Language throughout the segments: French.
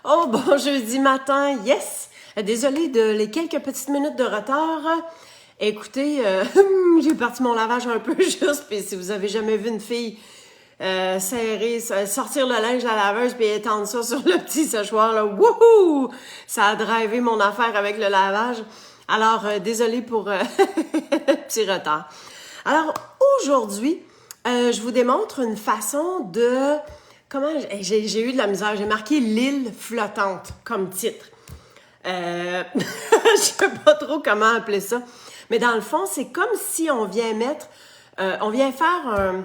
Oh, bon jeudi matin, yes! Désolée de les quelques petites minutes de retard. Écoutez, j'ai parti mon lavage un peu juste, puis si vous avez jamais vu une fille sortir le linge à la laveuse puis étendre ça sur le petit séchoir, là, wouhou! Ça a drivé mon affaire avec le lavage. Alors, désolée pour le petit retard. Alors, aujourd'hui, je vous démontre une façon de... J'ai eu de la misère. J'ai marqué l'île flottante comme titre. Je sais pas trop comment appeler ça. Mais dans le fond, c'est comme si on vient mettre... on vient faire un...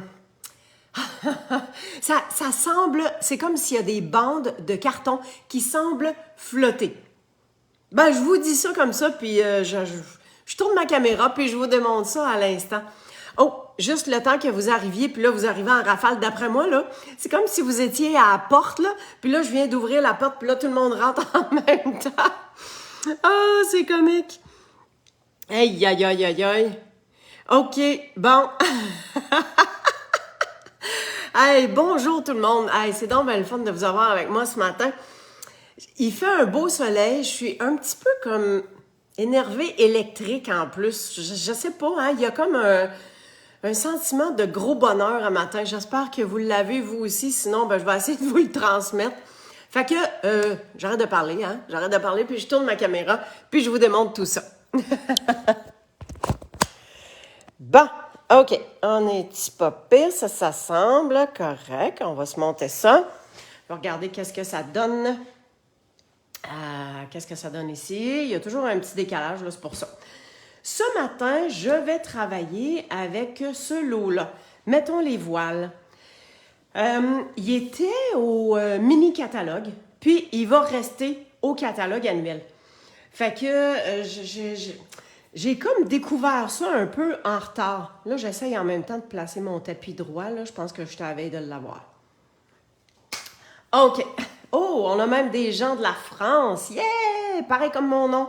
ça semble... C'est comme s'il y a des bandes de carton qui semblent flotter. Ben, je vous dis ça comme ça, puis je tourne ma caméra, puis je vous démontre ça à l'instant. Oh, juste le temps que vous arriviez, puis là, vous arrivez en rafale. D'après moi, là, c'est comme si vous étiez à la porte, là, puis là, je viens d'ouvrir la porte, puis là, tout le monde rentre en même temps. Ah, c'est comique. Aïe, aïe, aïe, aïe, aïe. OK, bon. Hey, bonjour tout le monde. Hey, c'est donc bien le fun de vous avoir avec moi ce matin. Il fait un beau soleil. Je suis un petit peu comme énervée électrique en plus. Je sais pas, hein. Il y a comme un sentiment de gros bonheur un matin. J'espère que vous l'avez vous aussi. Sinon, ben, je vais essayer de vous le transmettre. Fait que, j'arrête de parler, hein. J'arrête de parler, puis je tourne ma caméra, puis je vous démontre tout ça. Bon, OK. On est pas pire, ça semble correct. On va se monter ça. Je vais regarder qu'est-ce que ça donne. Qu'est-ce que ça donne ici? Il y a toujours un petit décalage, là, c'est pour ça. Ce matin, je vais travailler avec ce lot-là. Mettons les voiles. Il était au mini-catalogue, puis il va rester au catalogue annuel. Fait que j'ai comme découvert ça un peu en retard. Là, j'essaye en même temps de placer mon tapis droit. Là, je pense que je suis à la veille de l'avoir. OK. Oh, on a même des gens de la France. Yeah! Pareil comme mon nom.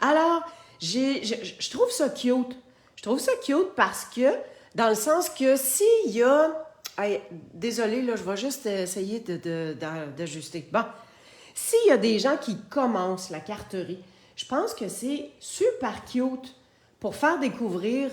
Alors, je trouve ça cute. Je trouve ça cute parce que, dans le sens que s'il y a... Hey, désolée, là, je vais juste essayer d'ajuster. Bon. S'il y a des gens qui commencent la carterie, je pense que c'est super cute pour faire découvrir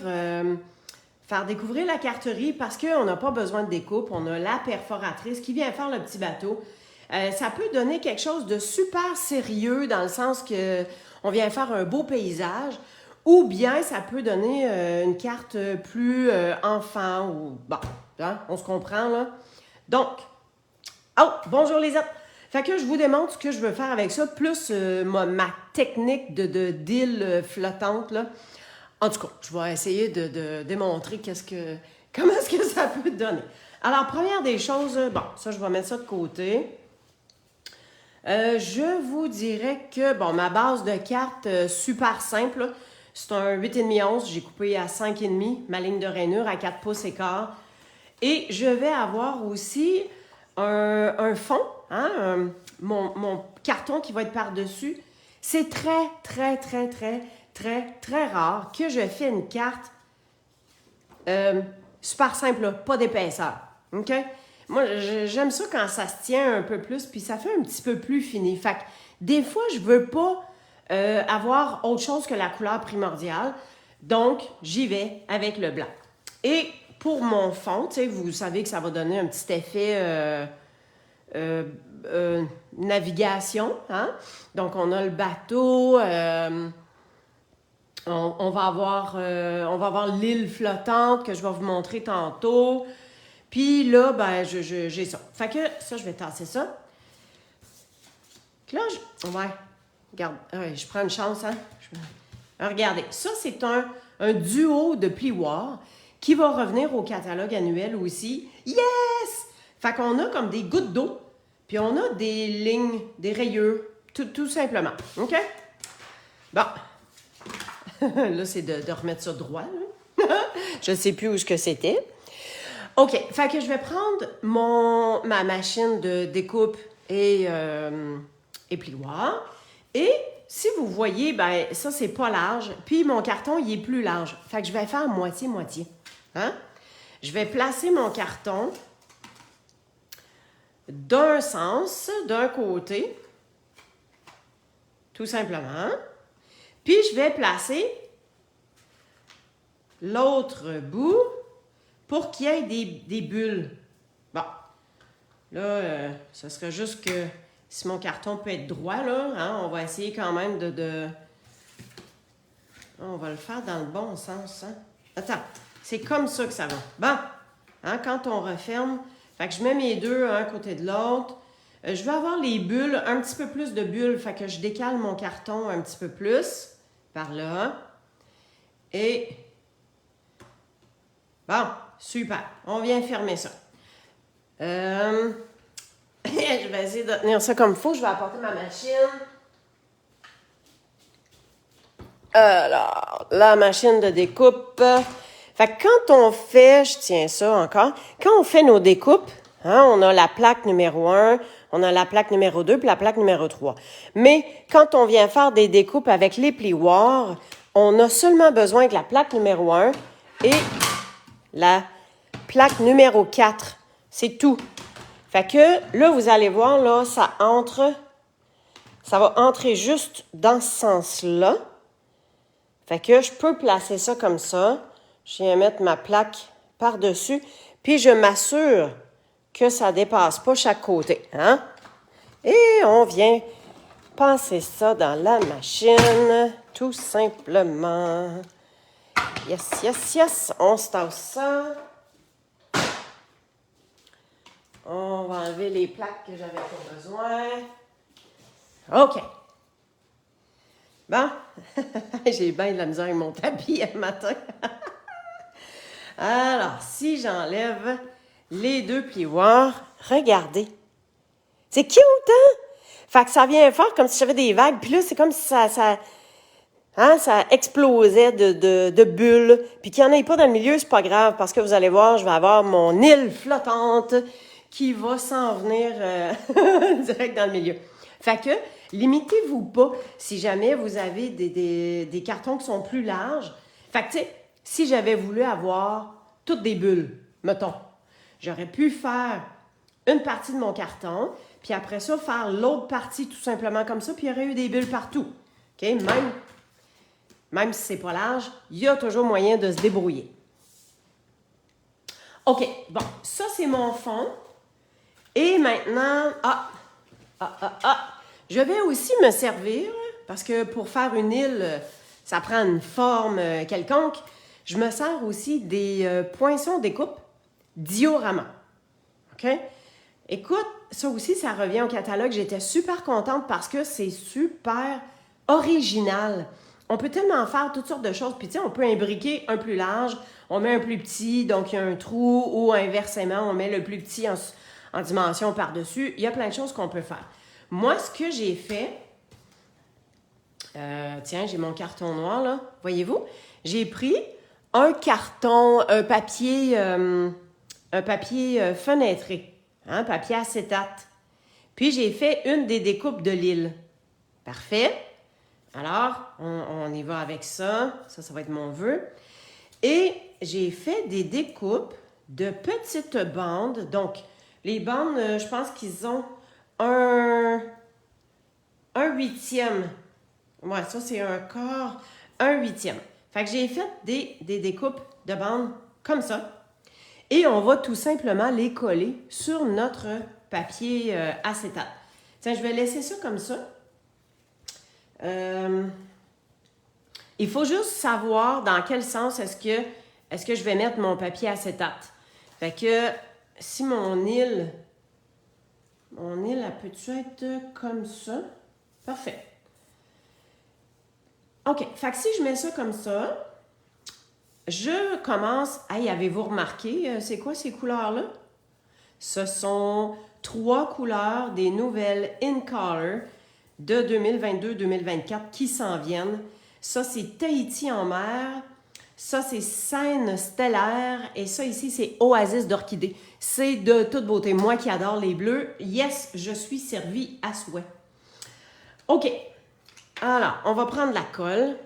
la carterie parce qu'on n'a pas besoin de découpe. On a la perforatrice qui vient faire le petit bateau. Ça peut donner quelque chose de super sérieux dans le sens que on vient faire un beau paysage ou bien ça peut donner une carte plus enfant ou... Bon, hein, on se comprend là. Donc, oh, bonjour les autres! Fait que je vous démontre ce que je veux faire avec ça, plus ma technique d'île flottante, là. En tout cas, je vais essayer de démontrer comment est-ce que ça peut donner. Alors, première des choses, bon, ça, je vais mettre ça de côté. Je vous dirais que, bon, ma base de cartes, super simple, c'est un 8,5 onces, j'ai coupé à 5,5, ma ligne de rainure à 4 pouces et quart. Et je vais avoir aussi un fond, hein, mon carton qui va être par-dessus. C'est très, très, très, très, très, très rare que je fais une carte super simple, là, pas d'épaisseur. OK? Moi, j'aime ça quand ça se tient un peu plus, puis ça fait un petit peu plus fini. Fait que des fois, je veux pas avoir autre chose que la couleur primordiale. Donc, j'y vais avec le blanc. Et pour mon fond, tu sais, vous savez que ça va donner un petit effet navigation. Hein? Donc, on a le bateau, on va avoir l'île flottante que je vais vous montrer tantôt. Puis là, ben, j'ai ça. Fait que ça, je vais tasser ça. Là, ouais, regarde, je prends une chance, hein. Regardez, ça, c'est un duo de plioirs qui va revenir au catalogue annuel aussi. Yes! Fait qu'on a comme des gouttes d'eau, puis on a des lignes, des rayures, tout simplement. OK? Bon. Là, c'est de remettre ça droit, là. Je ne sais plus où ce que c'était. OK. Fait que je vais prendre ma machine de découpe et plioir. Et si vous voyez, ben ça, c'est pas large. Puis mon carton, il est plus large. Fait que je vais faire moitié-moitié. Hein? Je vais placer mon carton d'un sens, d'un côté, tout simplement. Puis, je vais placer l'autre bout pour qu'il y ait des bulles. Bon, là, ce serait juste que si mon carton peut être droit, là, hein, on va essayer quand même On va le faire dans le bon sens. Hein? Attends, c'est comme ça que ça va. Bon, hein, quand on referme, fait que je mets mes deux un côté de l'autre. Je vais avoir les bulles, un petit peu plus de bulles, fait que je décale mon carton un petit peu plus par là. Et bon, super. On vient fermer ça. Je vais essayer de tenir ça comme il faut. Je vais apporter ma machine. Alors, la machine de découpe. Fait que quand on fait, je tiens ça encore, quand on fait nos découpes, hein, on a la plaque numéro 1, on a la plaque numéro 2 puis la plaque numéro 3. Mais quand on vient faire des découpes avec les plioirs, on a seulement besoin de la plaque numéro 1 et la plaque numéro 4. C'est tout. Fait que là, vous allez voir, là, ça va entrer juste dans ce sens-là. Fait que je peux placer ça comme ça. Je viens mettre ma plaque par-dessus. Puis je m'assure que ça ne dépasse pas chaque côté. Hein? Et on vient passer ça dans la machine, tout simplement. Yes, yes, yes. On se tasse ça. On va enlever les plaques que j'avais pas besoin. OK. Bon, j'ai bien de la misère avec mon tapis ce matin. Alors, si j'enlève les deux plioirs, regardez. C'est cute, hein? Fait que ça vient faire comme si j'avais des vagues. Puis là, c'est comme si ça explosait de bulles. Puis qu'il n'y en ait pas dans le milieu, c'est pas grave. Parce que vous allez voir, je vais avoir mon île flottante qui va s'en venir direct dans le milieu. Fait que, limitez-vous pas si jamais vous avez des cartons qui sont plus larges. Fait que, tu sais, si j'avais voulu avoir toutes des bulles, mettons, j'aurais pu faire une partie de mon carton, puis après ça, faire l'autre partie tout simplement comme ça, puis il y aurait eu des bulles partout. OK? Même si c'est pas large, il y a toujours moyen de se débrouiller. OK, bon, ça c'est mon fond. Et maintenant, je vais aussi me servir, parce que pour faire une île, ça prend une forme quelconque. Je me sers aussi des poinçons découpe diorama. OK? Écoute, ça aussi, ça revient au catalogue. J'étais super contente parce que c'est super original. On peut tellement faire toutes sortes de choses. Puis, tu sais, on peut imbriquer un plus large, on met un plus petit, donc il y a un trou, ou inversement, on met le plus petit en dimension par-dessus. Il y a plein de choses qu'on peut faire. Moi, ce que j'ai fait, tiens, j'ai mon carton noir, là, voyez-vous? J'ai pris un carton, un papier fenêtré, hein, papier acétate. Puis, j'ai fait une des découpes de l'île. Parfait. Alors, on y va avec ça. Ça va être mon vœu. Et j'ai fait des découpes de petites bandes. Donc, les bandes, je pense qu'ils ont un huitième. Ouais, ça, c'est un quart, un huitième. Fait que j'ai fait des découpes de bandes comme ça. Et on va tout simplement les coller sur notre papier acétate. Tiens, je vais laisser ça comme ça. Il faut juste savoir dans quel sens est-ce que je vais mettre mon papier acétate. Fait que si mon île, elle peut-tu être comme ça? Parfait. OK. Fait que si je mets ça comme ça, je commence... Hey, avez-vous remarqué, c'est quoi ces couleurs-là? Ce sont 3 couleurs des nouvelles In Color de 2022-2024 qui s'en viennent. Ça, c'est Tahiti en mer. Ça, c'est Scène stellaire. Et ça, ici, c'est Oasis d'orchidée. C'est de toute beauté. Moi qui adore les bleus, yes, je suis servie à souhait. OK. Alors, on va prendre la colle.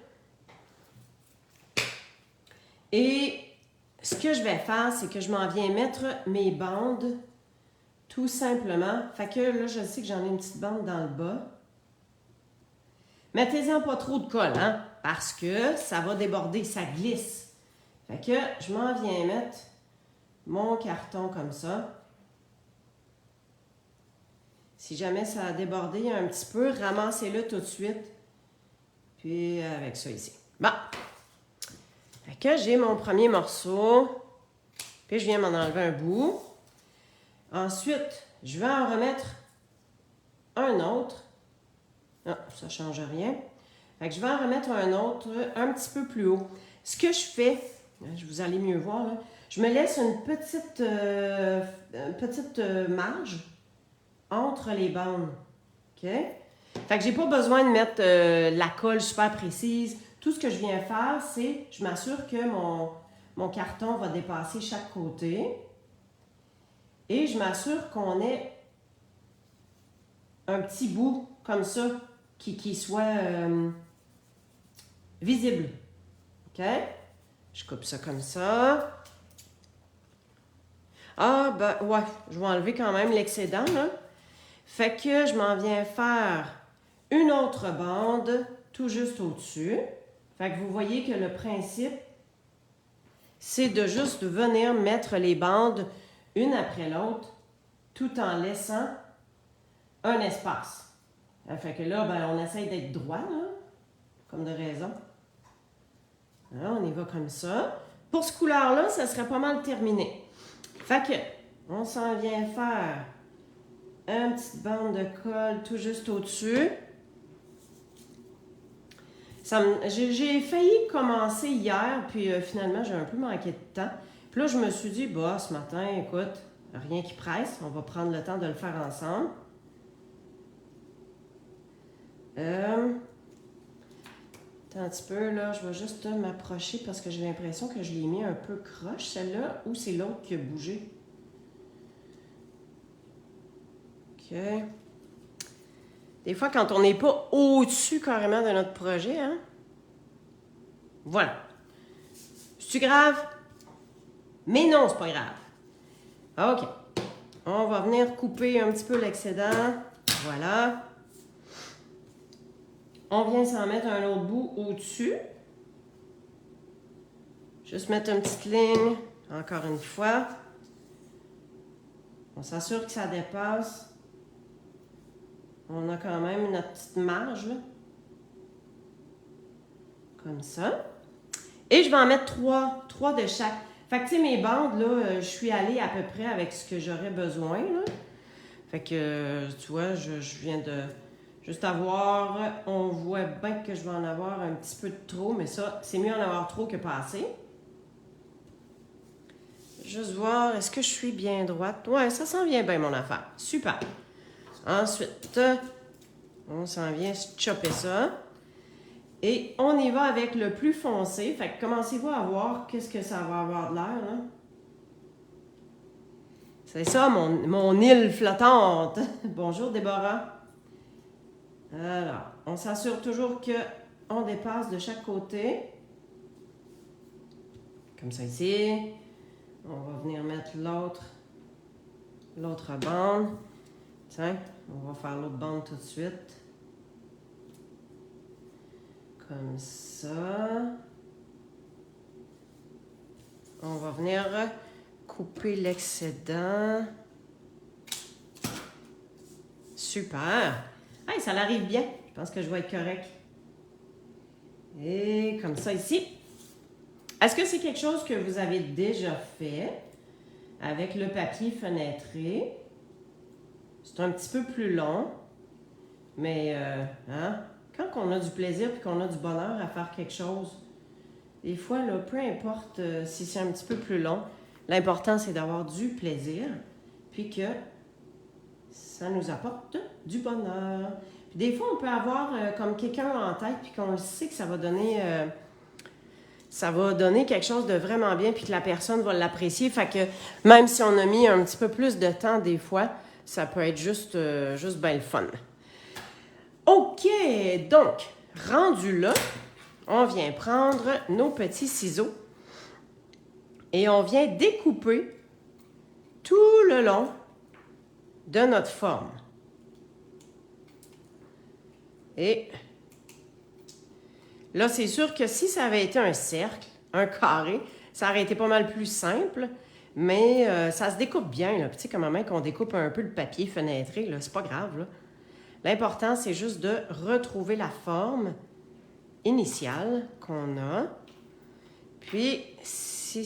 Et ce que je vais faire, c'est que je m'en viens mettre mes bandes Tout simplement. Fait que là, je sais que j'en ai une petite bande dans le bas. Mettez-en pas trop de colle, hein, parce que ça va déborder, ça glisse. Fait que je m'en viens mettre mon carton comme ça. Si jamais ça a débordé un petit peu, ramassez-le tout de suite. Puis avec ça ici. Bon. Fait que j'ai mon premier morceau. Puis je viens m'en enlever un bout. Ensuite, je vais en remettre un autre. Non, ça ne change rien. Fait que je vais en remettre un autre un petit peu plus haut. Ce que je fais, vous allez mieux voir, là, je me laisse une petite marge entre les bandes. OK? Fait que j'ai pas besoin de mettre la colle super précise. Tout ce que je viens faire, c'est je m'assure que mon carton va dépasser chaque côté. Et je m'assure qu'on ait un petit bout comme ça qui soit visible. OK? Je coupe ça comme ça. Ah, ben, ouais, je vais enlever quand même l'excédent, là. Fait que je m'en viens faire une autre bande tout juste au-dessus. Fait que vous voyez que le principe, c'est de juste venir mettre les bandes une après l'autre, tout en laissant un espace. Fait que là, ben, on essaye d'être droit, là, comme de raison. Alors, on y va comme ça. Pour ce couleur-là, ça serait pas mal terminé. Fait que, on s'en vient faire une petite bande de colle tout juste au-dessus. J'ai failli commencer hier, puis finalement, j'ai un peu manqué de temps. Puis là, je me suis dit, bah, ce matin, écoute, rien qui presse, on va prendre le temps de le faire ensemble. Attends un petit peu, là, je vais juste m'approcher parce que j'ai l'impression que je l'ai mis un peu croche, celle-là, ou c'est l'autre qui a bougé. OK. Des fois, quand on n'est pas au-dessus carrément de notre projet, hein? Voilà. C'est-tu grave? Mais non, c'est pas grave. OK. On va venir couper un petit peu l'excédent. Voilà. On vient s'en mettre un autre bout au-dessus. Juste mettre une petite ligne, encore une fois. On s'assure que ça dépasse. On a quand même notre petite marge, là. Comme ça. Et je vais en mettre trois de chaque. Fait que, tu sais, mes bandes, là, je suis allée à peu près avec ce que j'aurais besoin, là. Fait que, tu vois, je viens de juste avoir... On voit bien que je vais en avoir un petit peu de trop, mais ça, c'est mieux en avoir trop que pas assez. Juste voir, est-ce que je suis bien droite? Ouais, ça s'en vient bien, mon affaire. Super. Ensuite, on s'en vient chopper ça. Et on y va avec le plus foncé. Fait que commencez-vous à voir qu'est-ce que ça va avoir de l'air, là. C'est ça, mon île flottante. Bonjour, Déborah. Alors, on s'assure toujours qu'on dépasse de chaque côté. Comme ça ici. On va venir mettre l'autre bande. Tiens, on va faire l'autre bande tout de suite. Comme ça. On va venir couper l'excédent. Super. Hey, ça l'arrive bien. Je pense que je vais être correct. Et comme ça ici. Est-ce que c'est quelque chose que vous avez déjà fait avec le papier fenêtré? C'est un petit peu plus long, mais quand on a du plaisir et qu'on a du bonheur à faire quelque chose, des fois, là, peu importe si c'est un petit peu plus long, l'important c'est d'avoir du plaisir, puis que ça nous apporte du bonheur. Puis des fois, on peut avoir comme quelqu'un en tête, puis qu'on sait que ça va donner quelque chose de vraiment bien, puis que la personne va l'apprécier. Fait que même si on a mis un petit peu plus de temps, des fois, ça peut être juste bien le fun. OK, donc, rendu là, on vient prendre nos petits ciseaux et on vient découper tout le long de notre forme. Et là, c'est sûr que si ça avait été un cercle, un carré, ça aurait été pas mal plus simple, mais ça se découpe bien. Là. Puis, tu sais, comme même qu'on découpe un peu le papier fenêtré, là, c'est pas grave. Là. L'important, c'est juste de retrouver la forme initiale qu'on a. Puis, si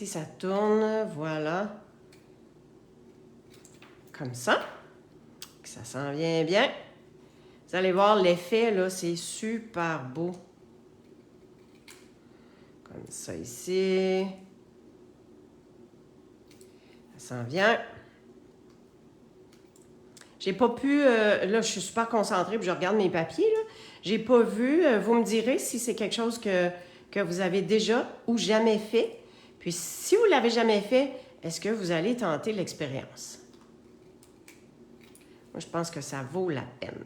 ça tourne, voilà, comme ça, que ça s'en vient bien. Vous allez voir l'effet, là, c'est super beau. Comme ça ici. Ça s'en vient. J'ai pas pu... là, je suis super concentrée puis je regarde mes papiers, là. J'ai pas vu. Vous me direz si c'est quelque chose que vous avez déjà ou jamais fait. Puis si vous l'avez jamais fait, est-ce que vous allez tenter l'expérience? Moi, je pense que ça vaut la peine.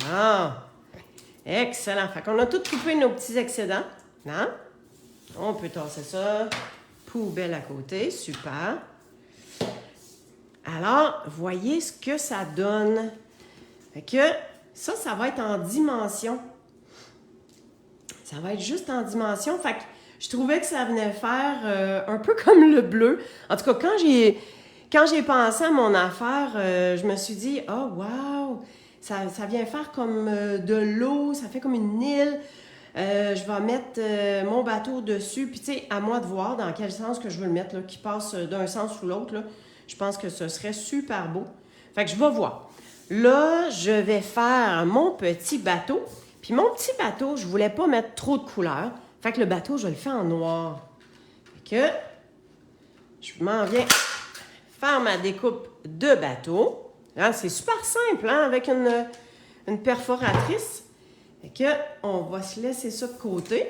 Bon. Excellent. Fait qu'on a tout coupé nos petits excédents. Hein? On peut tasser ça. Poubelle à côté. Super. Alors, voyez ce que ça donne. Fait que ça va être en dimension. Ça va être juste en dimension. Fait que je trouvais que ça venait faire un peu comme le bleu. En tout cas, quand j'ai pensé à mon affaire, je me suis dit, oh, wow! Ça vient faire comme de l'eau, ça fait comme une île. Je vais mettre mon bateau dessus. Puis, tu sais, à moi de voir dans quel sens que je veux le mettre, là, qui passe d'un sens ou l'autre. Là. Je pense que ce serait super beau. Fait que je vais voir. Là, je vais faire mon petit bateau. Puis, mon petit bateau, je voulais pas mettre trop de couleurs. Fait que le bateau, je le fais en noir. Fait que je m'en viens faire ma découpe de bateau. Hein, c'est super simple, hein, avec une perforatrice. Fait que on va se laisser ça de côté.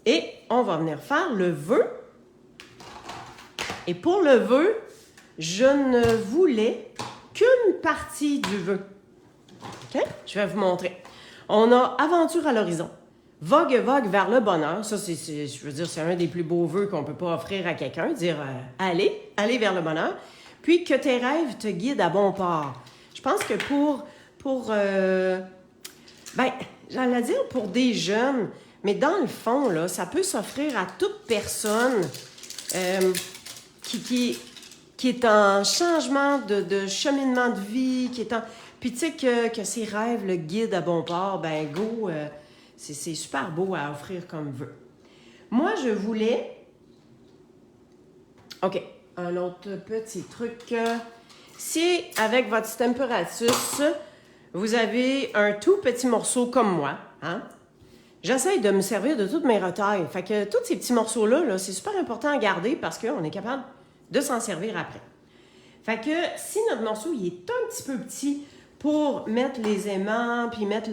Et on va venir faire le vœu. Et pour le vœu, je ne voulais qu'une partie du vœu. OK? Je vais vous montrer. On a aventure à l'horizon. Vogue, vogue vers le bonheur. Ça, je veux dire, c'est un des plus beaux vœux qu'on ne peut pas offrir à quelqu'un. Dire allez vers le bonheur. Puis que tes rêves te guident à bon port. Je pense que j'allais dire pour des jeunes, mais dans le fond, là, ça peut s'offrir à toute personne qui est en changement de cheminement de vie, qui est en... Puis tu sais que ses rêves le guident à bon port, ben go, c'est super beau à offrir comme vœu. Moi, je voulais... OK, un autre petit truc. Si, avec votre système Puratus, vous avez un tout petit morceau comme moi, hein? J'essaie de me servir de toutes mes retailles. Fait que tous ces petits morceaux-là, là, c'est super important à garder parce qu'on est capable de s'en servir après. Fait que si notre morceau il est un petit peu petit pour mettre les aimants puis mettre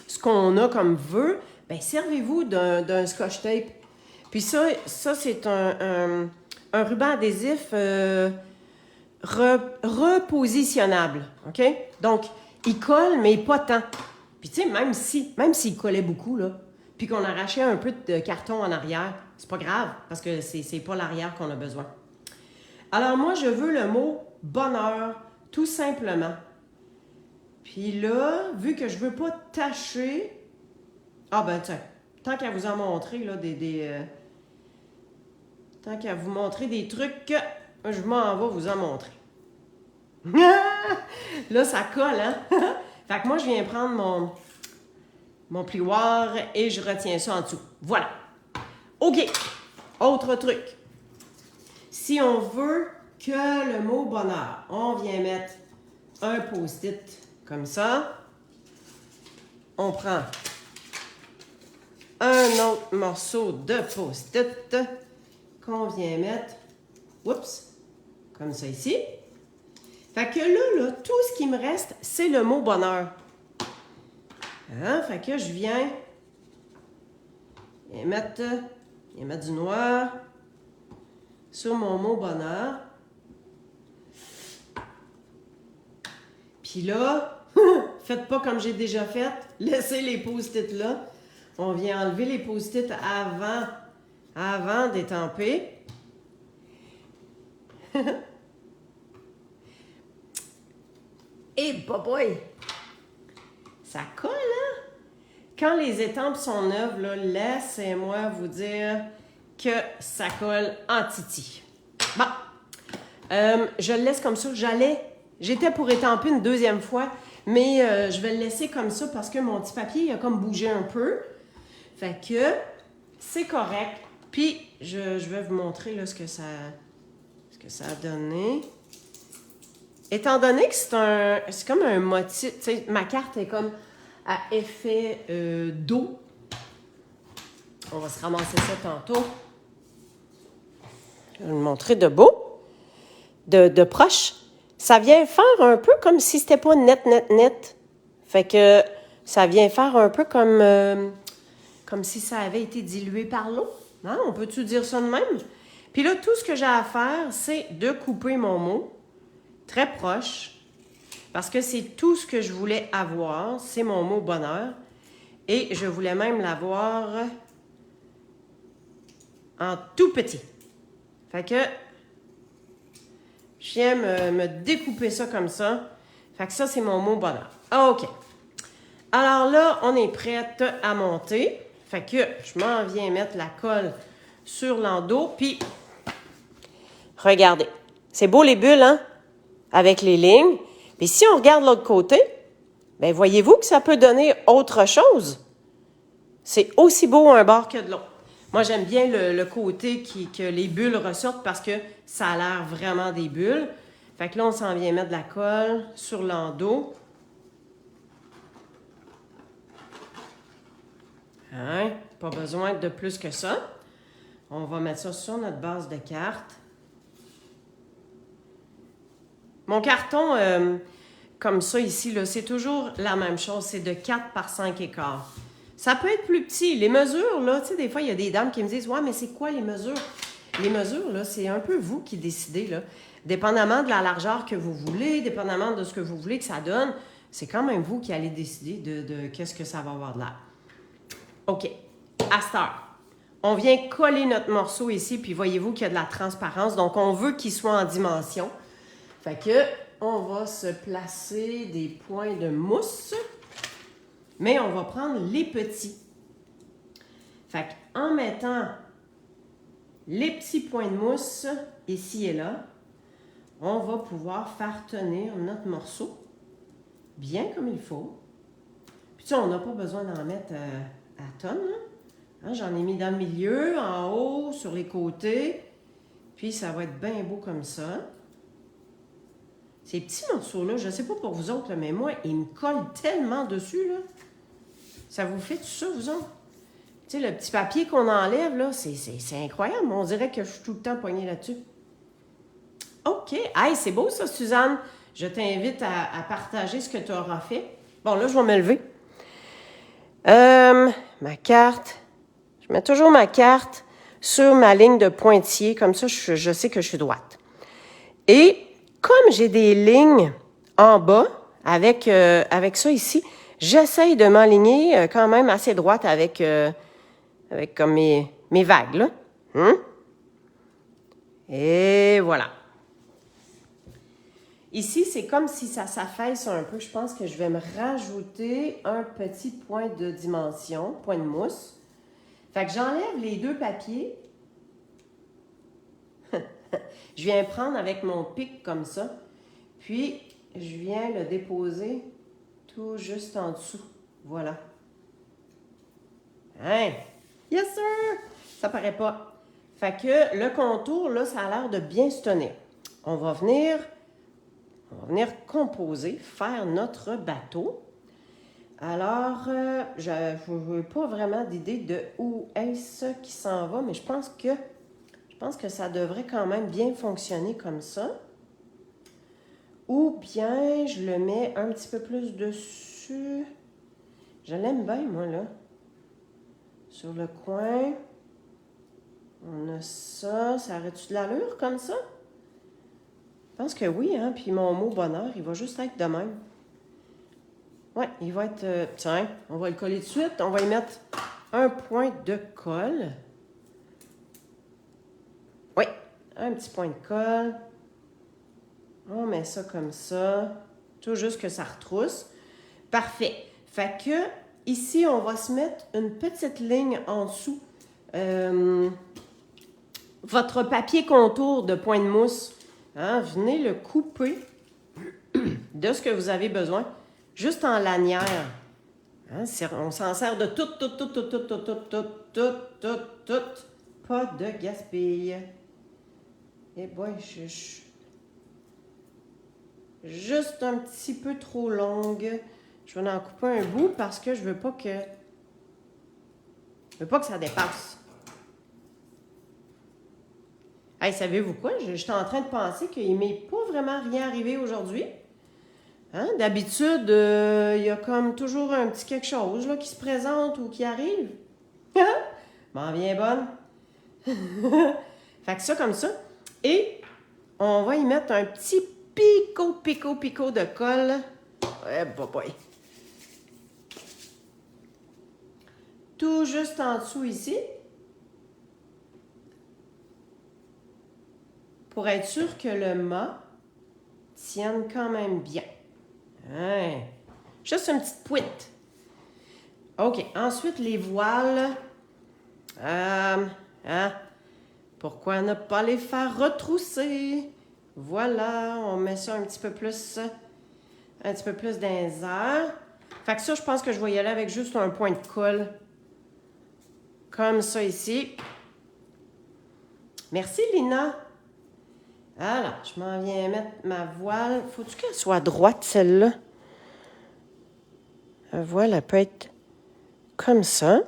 ce qu'on a comme vœu, bien, servez-vous d'un scotch tape. Puis ça c'est un ruban adhésif repositionnable. OK? Donc, il colle, mais pas tant. Puis tu sais, même s'il collait beaucoup, là, puis qu'on arrachait un peu de carton en arrière, c'est pas grave, parce que c'est pas l'arrière qu'on a besoin. Alors moi, je veux le mot « bonheur », tout simplement. Puis là, vu que je veux pas tacher... Ah ben tiens, tant qu'à vous en montrer, là, tant qu'à vous montrer des trucs, je m'en vais vous en montrer. Là, ça colle, hein? Fait que moi, je viens prendre mon plioir et je retiens ça en dessous. Voilà. OK. Autre truc. Si on veut que le mot bonheur, on vient mettre un post-it comme ça. On prend un autre morceau de post-it qu'on vient mettre, oups, comme ça ici. Fait que là, tout ce qui me reste, c'est le mot bonheur. Hein? Fait que je viens mettre du noir sur mon mot bonheur. Puis là, faites pas comme j'ai déjà fait. Laissez les post-it là. On vient enlever les post-it avant d'étamper. Et boy! Ça colle, hein? Quand les étampes sont neuves, là, laissez-moi vous dire que ça colle en titi. Bon, je le laisse comme ça. J'étais pour étamper une deuxième fois, mais je vais le laisser comme ça parce que mon petit papier il a comme bougé un peu. Fait que c'est correct. Puis, je vais vous montrer là, ce que ça a donné. Étant donné que c'est comme un motif, tu sais, ma carte est comme à effet d'eau. On va se ramasser ça tantôt. Je vais vous montrer de beau, de proche. Ça vient faire un peu comme si c'était pas net. Fait que ça vient faire un peu comme si ça avait été dilué par l'eau. Hein? On peut-tu dire ça de même? Puis là, tout ce que j'ai à faire, c'est de couper mon mot très proche, parce que c'est tout ce que je voulais avoir, c'est mon mot bonheur, et je voulais même l'avoir en tout petit. Fait que je viens me découper ça comme ça. Fait que ça, c'est mon mot bonheur. OK. Alors là, on est prête à monter. Fait que je m'en viens mettre la colle sur l'endos, puis regardez. C'est beau les bulles, hein? Avec les lignes. Puis si on regarde l'autre côté, bien, voyez-vous que ça peut donner autre chose? C'est aussi beau un bord que de l'autre. Moi, j'aime bien le côté que les bulles ressortent parce que ça a l'air vraiment des bulles. Fait que là, on s'en vient mettre de la colle sur l'endos. Hein? Pas besoin de plus que ça. On va mettre ça sur notre base de carte. Mon carton, comme ça ici, là, c'est toujours la même chose. C'est de 4 par 5 écarts. Ça peut être plus petit. Les mesures, là, tu sais, des fois, il y a des dames qui me disent « Ouais, mais c'est quoi les mesures? » Les mesures, là, c'est un peu vous qui décidez, là. Dépendamment de la largeur que vous voulez, dépendamment de ce que vous voulez que ça donne, c'est quand même vous qui allez décider de qu'est-ce que ça va avoir de l'air. OK. À cette heure, on vient coller notre morceau ici, puis voyez-vous qu'il y a de la transparence. Donc, on veut qu'il soit en dimension. Fait que, on va se placer des points de mousse, mais on va prendre les petits. Fait qu'en mettant les petits points de mousse ici et là, on va pouvoir faire tenir notre morceau bien comme il faut. Puis on n'a pas besoin d'en mettre à tonnes. Hein, j'en ai mis dans le milieu, en haut, sur les côtés. Puis ça va être bien beau comme ça. Ces petits morceaux-là, je ne sais pas pour vous autres, là, mais moi, ils me collent tellement dessus. Là. Ça vous fait tout ça, vous autres? Tu sais, le petit papier qu'on enlève, là, c'est incroyable. On dirait que je suis tout le temps poignée là-dessus. OK. Hey, c'est beau ça, Suzanne. Je t'invite à partager ce que tu auras fait. Bon, là, je vais me lever. Ma carte. Je mets toujours ma carte sur ma ligne de pointillés. Comme ça, je sais que je suis droite. Et comme j'ai des lignes en bas avec ça ici, j'essaye de m'aligner quand même assez droite avec comme mes vagues, là. Et voilà. Ici, c'est comme si ça s'affaisse un peu. Je pense que je vais me rajouter un petit point de dimension, point de mousse. Fait que j'enlève les deux papiers. Je viens prendre avec mon pic comme ça. Puis, je viens le déposer tout juste en dessous. Voilà. Hein? Yes, sir! Ça paraît pas. Fait que le contour, là, ça a l'air de bien se tenir. On va venir composer, faire notre bateau. Alors, je n'ai pas vraiment d'idée de où est-ce qui s'en va, mais je pense que ça devrait quand même bien fonctionner comme ça. Ou bien, je le mets un petit peu plus dessus. Je l'aime bien, moi, là. Sur le coin. On a ça. Ça aurait-tu de l'allure comme ça? Je pense que oui, hein. Puis mon mot bonheur, il va juste être de même. Ouais, il va être... tiens, on va le coller tout de suite. On va y mettre un point de colle. Oui, un petit point de colle. On met ça comme ça. Tout juste que ça retrousse. Parfait. Fait que ici, on va se mettre une petite ligne en dessous. Votre papier contour de point de mousse, hein, venez le couper de ce que vous avez besoin, juste en lanière. Hein, on s'en sert de tout. Pas de gaspille. Et boy, juste un petit peu trop longue. Je vais en couper un bout parce que je veux pas que ça dépasse. Hey, savez-vous quoi? J'étais en train de penser qu'il m'est pas vraiment rien arrivé aujourd'hui. Hein? D'habitude, il y a comme toujours un petit quelque chose là, qui se présente ou qui arrive. M'en viens bonne. Fait que ça comme ça. Et on va y mettre un petit pico de colle. Boy. Tout juste en dessous ici. Pour être sûr que le mât tienne quand même bien. Hein? Juste une petite pouite. OK. Ensuite, les voiles. Pourquoi ne pas les faire retrousser? Voilà, on met ça un petit peu plus dans les airs. Fait que ça, je pense que je vais y aller avec juste un point de colle. Comme ça ici. Merci, Lina. Alors, je m'en viens mettre ma voile. Faut-tu qu'elle soit droite, celle-là? La voile, elle peut être comme ça.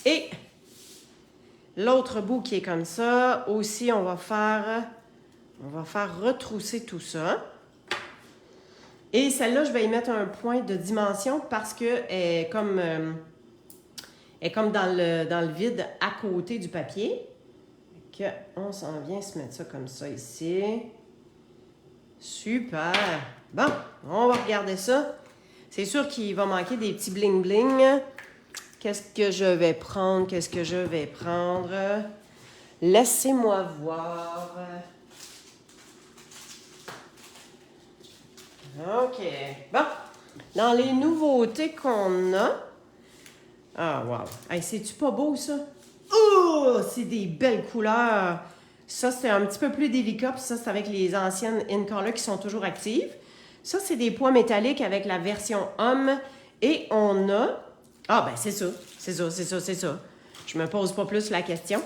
Et l'autre bout qui est comme ça, aussi, on va faire retrousser tout ça. Et celle-là, je vais y mettre un point de dimension parce qu'elle est comme dans le vide à côté du papier. On s'en vient se mettre ça comme ça ici. Super! Bon, on va regarder ça. C'est sûr qu'il va manquer des petits bling-bling. Qu'est-ce que je vais prendre? Laissez-moi voir. OK. Bon. Dans les nouveautés qu'on a... Ah, wow. Hey, c'est-tu pas beau, ça? Oh! C'est des belles couleurs. Ça, c'est un petit peu plus délicat. Puis ça, c'est avec les anciennes InColor qui sont toujours actives. Ça, c'est des poids métalliques avec la version homme. Et on a... Ah, ben c'est ça. Je me pose pas plus la question.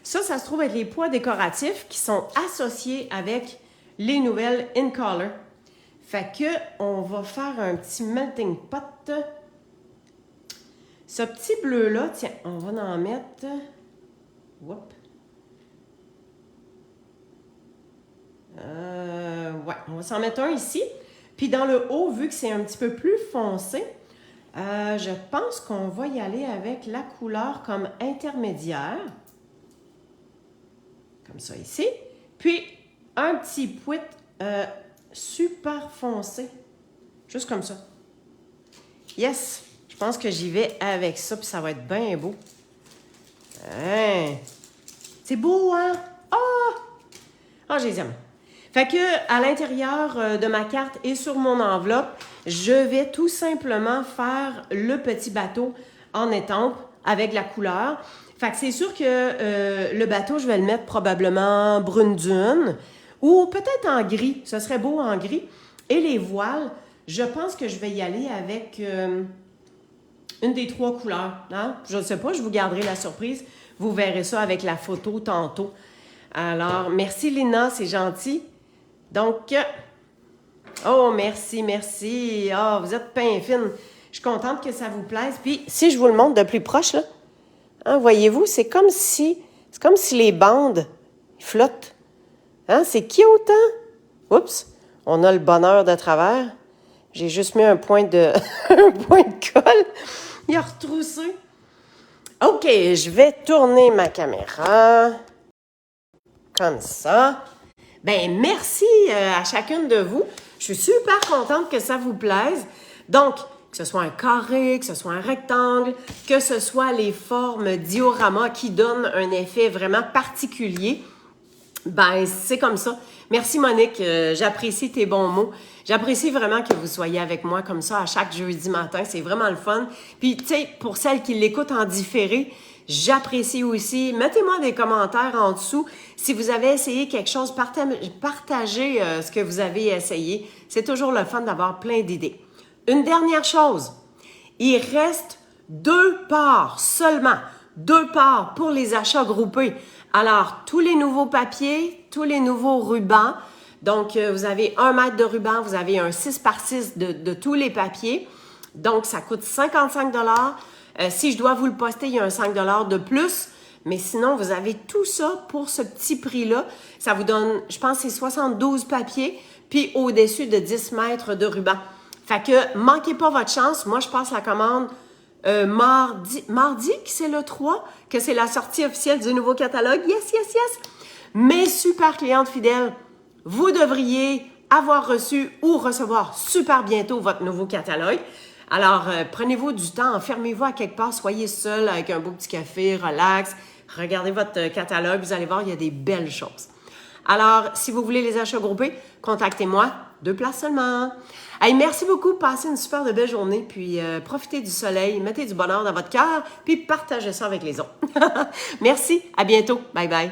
Ça se trouve être les poids décoratifs qui sont associés avec les nouvelles InColor. Fait que on va faire un petit melting pot. Ce petit bleu-là, tiens, on va en mettre... Whoop. Ouais, on va s'en mettre un ici. Puis dans le haut, vu que c'est un petit peu plus foncé, je pense qu'on va y aller avec la couleur comme intermédiaire. Comme ça ici. Puis un petit pouit super foncé. Juste comme ça. Yes! Je pense que j'y vais avec ça, puis ça va être bien beau. Hein? C'est beau, hein? Ah, je les aime. Fait que à l'intérieur de ma carte et sur mon enveloppe, je vais tout simplement faire le petit bateau en étampe avec la couleur. Fait que c'est sûr que le bateau, je vais le mettre probablement brune dune ou peut-être en gris. Ce serait beau en gris. Et les voiles, je pense que je vais y aller avec une des trois couleurs. Hein? Je ne sais pas, je vous garderai la surprise. Vous verrez ça avec la photo tantôt. Alors, merci Lina, c'est gentil. Donc, oh, merci. Oh, vous êtes pain fine. Je suis contente que ça vous plaise. Puis, si je vous le montre de plus proche, là, hein, voyez-vous, c'est comme si les bandes flottent. Hein, c'est cute, hein? Oups, on a le bonheur de travers. J'ai juste mis un point de colle. Il a retroussé. OK, je vais tourner ma caméra. Comme ça. Ben merci à chacune de vous. Je suis super contente que ça vous plaise. Donc, que ce soit un carré, que ce soit un rectangle, que ce soit les formes diorama qui donnent un effet vraiment particulier, ben c'est comme ça. Merci Monique, j'apprécie tes bons mots. J'apprécie vraiment que vous soyez avec moi comme ça à chaque jeudi matin. C'est vraiment le fun. Puis, tu sais, pour celles qui l'écoutent en différé, j'apprécie aussi. Mettez-moi des commentaires en dessous. Si vous avez essayé quelque chose, partagez ce que vous avez essayé. C'est toujours le fun d'avoir plein d'idées. Une dernière chose. Il reste 2 parts seulement. 2 parts pour les achats groupés. Alors, tous les nouveaux papiers, tous les nouveaux rubans. Donc, vous avez 1 mètre de ruban, vous avez un 6 par 6 de tous les papiers. Donc, ça coûte 55 $. Si je dois vous le poster, il y a un 5 $ de plus. Mais sinon, vous avez tout ça pour ce petit prix-là. Ça vous donne, je pense, c'est 72 papiers, puis au-dessus de 10 mètres de ruban. Fait que, manquez pas votre chance. Moi, je passe la commande mardi, qui c'est le 3, que c'est la sortie officielle du nouveau catalogue. Yes, yes, yes! Mes super clientes fidèles, vous devriez avoir reçu ou recevoir super bientôt votre nouveau catalogue. Alors, prenez-vous du temps, enfermez-vous à quelque part, soyez seul avec un beau petit café, relax, regardez votre catalogue, vous allez voir, il y a des belles choses. Alors, si vous voulez les achats groupés, contactez-moi, 2 places seulement. Hey, merci beaucoup, passez une super de belle journée, puis profitez du soleil, mettez du bonheur dans votre cœur, puis partagez ça avec les autres. Merci, à bientôt, bye bye.